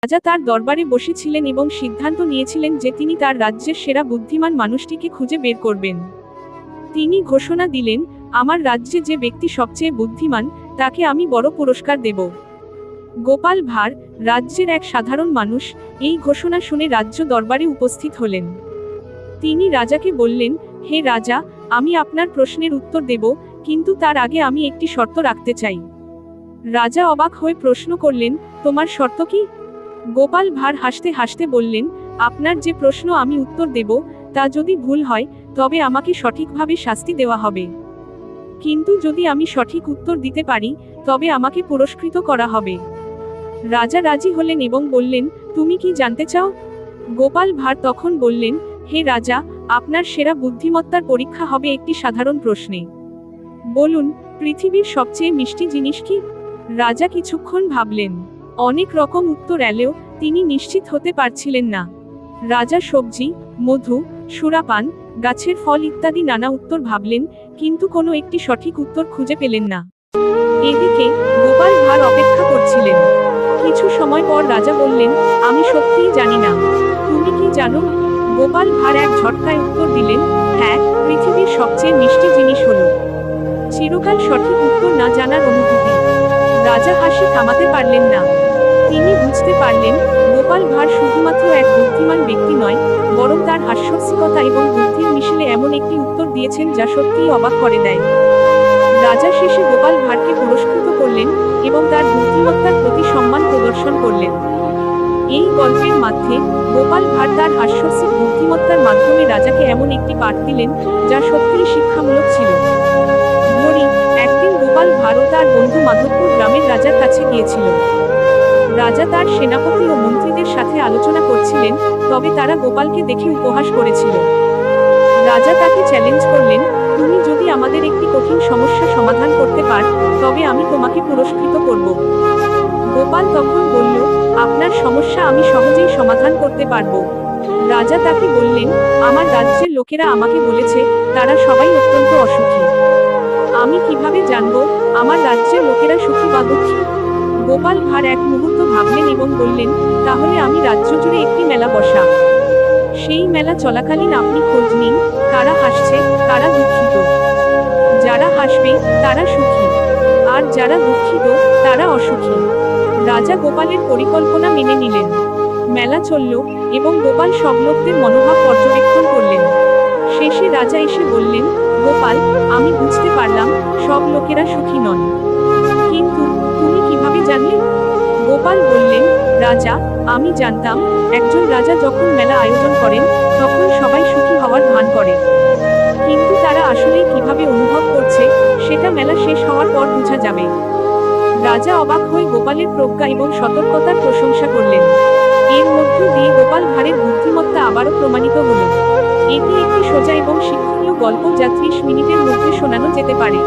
রাজা তার দরবারে বসেছিলেন এবং সিদ্ধান্ত নিয়েছিলেন যে তিনি তার রাজ্যের সেরা বুদ্ধিমান মানুষটিকে খুঁজে বের করবেন। তিনি ঘোষণা দিলেন, আমার রাজ্যে যে ব্যক্তি সবচেয়ে বুদ্ধিমান তাকে আমি বড় পুরস্কার দেব। গোপাল ভাঁড়, রাজ্যের এক সাধারণ মানুষ, এই ঘোষণা শুনে রাজ্য দরবারে উপস্থিত হলেন। তিনি রাজাকে বললেন, হে রাজা, আমি আপনার প্রশ্নের উত্তর দেব, কিন্তু তার আগে আমি একটি শর্ত রাখতে চাই। রাজা অবাক হয়ে প্রশ্ন করলেন, তোমার শর্ত কি? গোপাল ভাঁড় হাসতে হাসতে বললেন, আপনার যে প্রশ্ন আমি উত্তর দেব, তা যদি ভুল হয় তবে আমাকে সঠিকভাবে শাস্তি দেওয়া হবে, কিন্তু যদি আমি সঠিক উত্তর দিতে পারি তবে আমাকে পুরস্কৃত করা হবে। রাজা রাজি হলেন এবং বললেন, তুমি কি জানতে চাও? গোপাল ভাঁড় তখন বললেন, হে রাজা, আপনার সেরা বুদ্ধিমত্তার পরীক্ষা হবে একটি সাধারণ প্রশ্নে। বলুন, পৃথিবীর সবচেয়ে মিষ্টি জিনিস কি? রাজা কিছুক্ষণ ভাবলেন। অনেক রকম উত্তর এলেও তিনি নিশ্চিত হতে পারছিলেন না। রাজা সবজি, মধু, সুরাপান, গাছের ফল ইত্যাদি নানা উত্তর ভাবলেন, কিন্তু কোনো একটি সঠিক উত্তর খুঁজে পেলেন না। এদিকে গোপাল ভাঁড় অপেক্ষা করছিলেন। কিছু সময় পর রাজা বললেন, আমি সত্যিই জানি না। তুমি কি জানো? গোপাল ভাঁড় এক ঝটকায় উত্তর দিলেন, হ্যাঁ, পৃথিবীর সবচেয়ে মিষ্টি জিনিস হলো চিরকাল সঠিক উত্তর না জানার অনুভূতি। রাজা হাসি থামাতে পারলেন না। তিনি বুঝতে পারলেন, গোপাল ভাঁড় শুধুমাত্র এক বুদ্ধিমান ব্যক্তি নয়, বরং তার হাস্যরসিকতা এবং বুদ্ধির মিশেলে এমন একটি উত্তর দিয়েছেন যা সত্যিই অবাক করে দেয়। রাজা শেষে গোপাল ভাঁড়কে পুরস্কৃত করলেন এবং তার বুদ্ধিমত্তার প্রতি সম্মান প্রদর্শন করলেন। এই গল্পের মাধ্যমে গোপাল ভাঁড় তার হাস্যরসিক বুদ্ধিমত্তার মাধ্যমে রাজাকে এমন একটি পাঠ দিলেন যা সত্যিই শিক্ষামূলক ছিল। ধরি, একদিন গোপাল ভাঁড় ও তার বন্ধু মাধবপুর গ্রামের রাজার কাছে গিয়েছিল। রাজা তার সেনাপতি ও মন্ত্রীদের সাথে আলোচনা করছিলেন, তবে তারা গোপালকে দেখে উপহাস করেছিল। রাজা তাকে চ্যালেঞ্জ করলেন, তুমি যদি আমাদের একটি কঠিন সমস্যা সমাধান করতে পার তবে আমি তোমাকে পুরস্কৃত করব। গোপাল তখন বলল, আপনার সমস্যা আমি সহজেই সমাধান করতে পারব। রাজা তাকে বললেন, আমার রাজ্যের লোকেরা আমাকে বলেছে তারা সবাই অত্যন্ত অসুখী। আমি কিভাবে জানব আমার রাজ্যের লোকেরা সুখী বা দুঃখী? গোপাল ভাঁড় এক মুহূর্ত ভাবলেন এবং বললেন, তাহলে আমি রাজ্য জুড়ে একটি মেলা বসা। সেই মেলা চলাকালীন আপনি খোঁজ নিন, কারা হাসছে, কারা দুঃখিত। যারা হাসবে তারা সুখী, আর যারা দুঃখিত তারা অসুখী। রাজা গোপালের পরিকল্পনা মেনে নিলেন। মেলা চলল এবং গোপাল সব লোকদের মনোভাব পর্যবেক্ষণ করলেন। শেষে রাজা এসে বললেন, গোপাল, আমি বুঝতে পারলাম সব লোকেরা সুখী নন, কিন্তু তুমি কিভাবে জানলে? গোপাল বললেন, রাজা, আমি জানতাম একজন রাজা যখন মেলা আয়োজন করেন তখন সবাই সুখী হওয়ার ভান করে, কিন্তু তারা আসলে কিভাবে অনুভব করছে সেটা মেলা শেষ হওয়ার পর বোঝা যাবে। রাজা অবাক হয়ে গোপালের প্রজ্ঞা এবং সতর্কতার প্রশংসা করলেন। এর মধ্য দিয়ে গোপাল ভাঁড়ের বুদ্ধিমত্তা আবারও প্রমাণিত হল। এটি একটি সোজা এবং শিক্ষণীয় গল্প যা 30 মিনিটের মধ্যে শোনানো যেতে পারে।